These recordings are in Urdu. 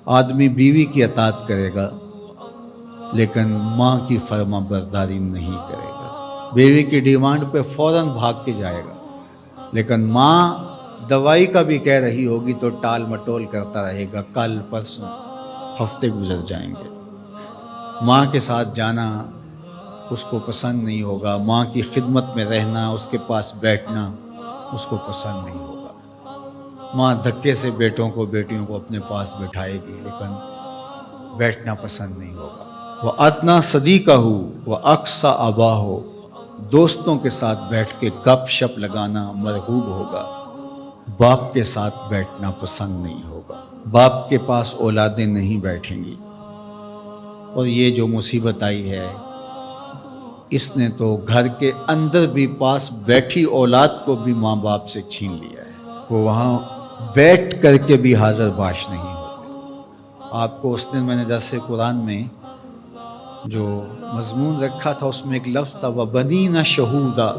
آدمی بیوی کی اطاعت کرے گا لیکن ماں کی فرما برداری نہیں کرے گا، بیوی کی ڈیمانڈ پہ فوراً بھاگ کے جائے گا، لیکن ماں دوائی کا بھی کہہ رہی ہوگی تو ٹال مٹول کرتا رہے گا، کل پرسوں ہفتے گزر جائیں گے، ماں کے ساتھ جانا اس کو پسند نہیں ہوگا، ماں کی خدمت میں رہنا، اس کے پاس بیٹھنا اس کو پسند نہیں ہوگا، ماں دھکے سے بیٹوں کو بیٹیوں کو اپنے پاس بٹھائے گی لیکن بیٹھنا پسند نہیں ہوگا۔ وَأَدْنَا صَدِيقَهُ وَأَقْصَى أَبَاهُ، دوستوں کے ساتھ بیٹھ کے گپ شپ لگانا مرغوب ہوگا، باپ کے ساتھ بیٹھنا پسند نہیں ہوگا، باپ کے پاس اولادیں نہیں بیٹھیں گی۔ اور یہ جو مصیبت آئی ہے اس نے تو گھر کے اندر بھی پاس بیٹھی اولاد کو بھی ماں باپ سے چھین لیا ہے، وہ وہاں بیٹھ کر کے بھی حاضر باش نہیں ہوتے۔ آپ کو اس دن میں نے درس قرآن میں جو مضمون رکھا تھا اس میں ایک لفظ تھا وَبَنِينَ شَهُودًا،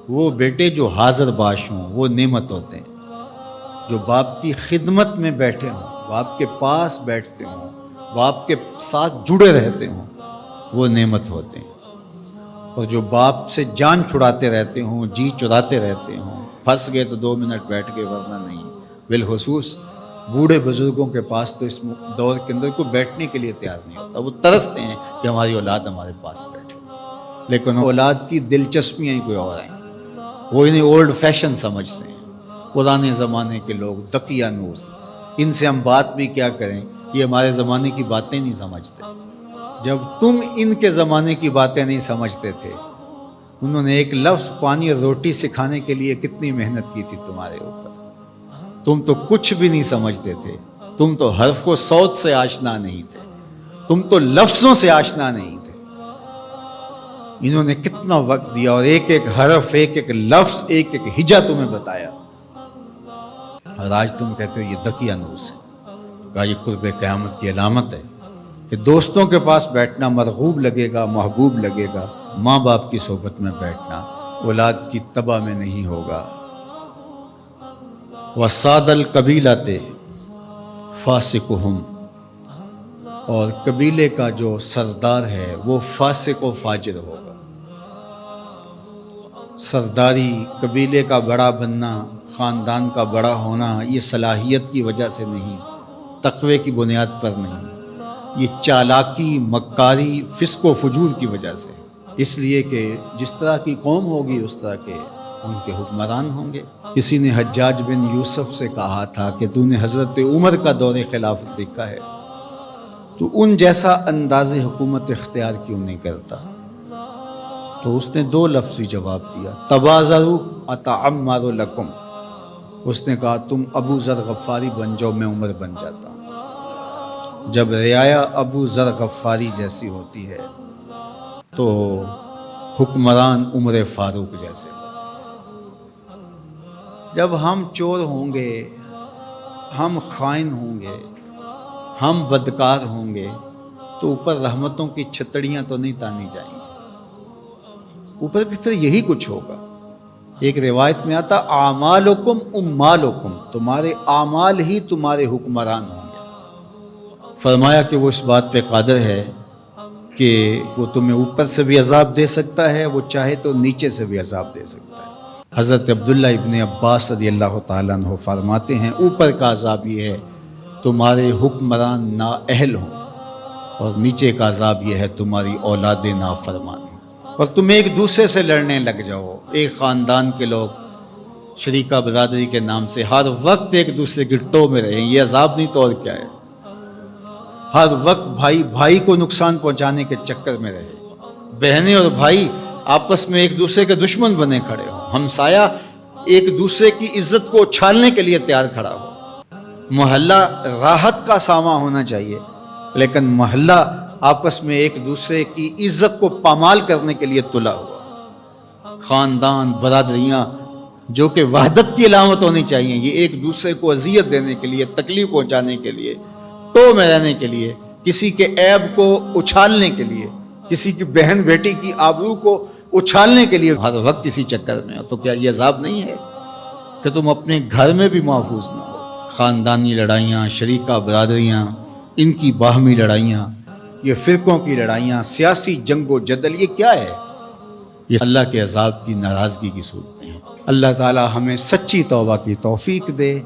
وہ بیٹے جو حاضر باش ہوں وہ نعمت ہوتے ہیں، جو باپ کی خدمت میں بیٹھے ہوں، باپ کے پاس بیٹھتے ہوں، باپ کے ساتھ جڑے رہتے ہوں، وہ نعمت ہوتے ہیں، اور جو باپ سے جان چھڑاتے رہتے ہوں، جی چراتے رہتے ہوں، پھنس گئے تو 2 منٹ بیٹھ گئے ورنہ نہیں، بالخصوص بوڑھے بزرگوں کے پاس تو اس دور کے اندر کوئی بیٹھنے کے لیے تیار نہیں ہوتا، وہ ترستے ہیں کہ ہماری اولاد ہمارے پاس بیٹھے، لیکن اولاد کی دلچسپیاں ہی کوئی اور ہیں، وہ انہیں اولڈ فیشن سمجھتے ہیں، پرانے زمانے کے لوگ دقیانوس، ان سے ہم بات بھی کیا کریں، یہ ہمارے زمانے کی باتیں نہیں سمجھتے۔ جب تم ان کے زمانے کی باتیں نہیں سمجھتے تھے، انہوں نے ایک لفظ پانی اور روٹی سکھانے کے لیے کتنی محنت کی تھی تمہارے اوپر، تم تو کچھ بھی نہیں سمجھتے تھے، تم تو حرف و صوت سے آشنا نہیں تھے، تم تو لفظوں سے آشنا نہیں تھے، انہوں نے کتنا وقت دیا اور ایک ایک حرف، ایک ایک لفظ، ایک ایک ہجا تمہیں بتایا، اور آج تم کہتے ہو یہ دقیانوس ہے۔ کہا یہ قرب قیامت کی علامت ہے کہ دوستوں کے پاس بیٹھنا مرغوب لگے گا، محبوب لگے گا، ماں باپ کی صحبت میں بیٹھنا اولاد کی تباہ میں نہیں ہوگا۔ وَسَادَ الْقَبِيلَةِ فَاسِقُهُمْ، اور قبیلے کا جو سردار ہے وہ فاسق و فاجر ہوگا۔ سرداری، قبیلے کا بڑا بننا، خاندان کا بڑا ہونا، یہ صلاحیت کی وجہ سے نہیں، تقوی کی بنیاد پر نہیں، یہ چالاکی، مکاری، فسق و فجور کی وجہ سے، اس لیے کہ جس طرح کی قوم ہوگی اس طرح کے ان کے حکمران ہوں گے۔ کسی نے حجاج بن یوسف سے کہا تھا کہ تو نے حضرت عمر کا دور خلافت دیکھا ہے، تو ان جیسا انداز حکومت اختیار کیوں نہیں کرتا؟ تو اس نے 2 لفظی جواب دیا، تبازروا اتعمر لکم، اس نے کہا تم ابو ذر غفاری بن جاؤ، میں عمر بن جاتا ہوں۔ جب رعایا ابو ذر غفاری جیسی ہوتی ہے تو حکمران عمر فاروق جیسے ہوتے ہیں۔ جب ہم چور ہوں گے، ہم خائن ہوں گے، ہم بدکار ہوں گے تو اوپر رحمتوں کی چھتڑیاں تو نہیں تانی جائیں گی، اوپر بھی پھر یہی کچھ ہوگا۔ ایک روایت میں آتا اعمالکم امالکم، تمہارے اعمال ہی تمہارے حکمران ہوں گے۔ فرمایا کہ وہ اس بات پہ قادر ہے کہ وہ تمہیں اوپر سے بھی عذاب دے سکتا ہے، وہ چاہے تو نیچے سے بھی عذاب دے سکتا ہے۔ حضرت عبداللہ ابن عباس رضی اللہ تعالیٰ عنہ فرماتے ہیں اوپر کا عذاب یہ ہے تمہارے حکمران نااہل ہوں، اور نیچے کا عذاب یہ ہے تمہاری اولاد نافرمان ہوں، اور تم ایک دوسرے سے لڑنے لگ جاؤ، ایک خاندان کے لوگ شریکہ برادری کے نام سے ہر وقت ایک دوسرے کی ٹو میں رہیں، یہ عذاب نہیں تو اور کیا ہے؟ ہر وقت بھائی بھائی کو نقصان پہنچانے کے چکر میں رہے، بہنیں اور بھائی آپس میں ایک دوسرے کے دشمن بنے کھڑے ہوں، ہمسایہ ایک دوسرے کی عزت کو اچھالنے کے لیے تیار کھڑا ہو۔ محلہ راحت کا ساماں ہونا چاہیے، لیکن محلہ آپس میں ایک دوسرے کی عزت کو پامال کرنے کے لیے تلا ہوا۔ خاندان، برادریاں جو کہ وحدت کی علامت ہونی چاہیے، یہ ایک دوسرے کو اذیت دینے کے لیے، تکلیف پہنچانے کے لیے، ٹو میں رہنے کے لیے، کسی کے عیب کو اچھالنے کے لیے، کسی کی بہن بیٹی کی آبرو کو اچھالنے کے لیے ہر وقت اسی چکر میں ہو، تو کیا یہ عذاب نہیں ہے کہ تم اپنے گھر میں بھی محفوظ نہ ہو؟ خاندانی لڑائیاں، شریکہ برادریاں، ان کی باہمی لڑائیاں، یہ فرقوں کی لڑائیاں، سیاسی جنگ و جدل، یہ کیا ہے؟ یہ اللہ کے عذاب کی ناراضگی کی صورتیں ہیں۔ اللہ تعالی ہمیں سچی توبہ کی توفیق دے۔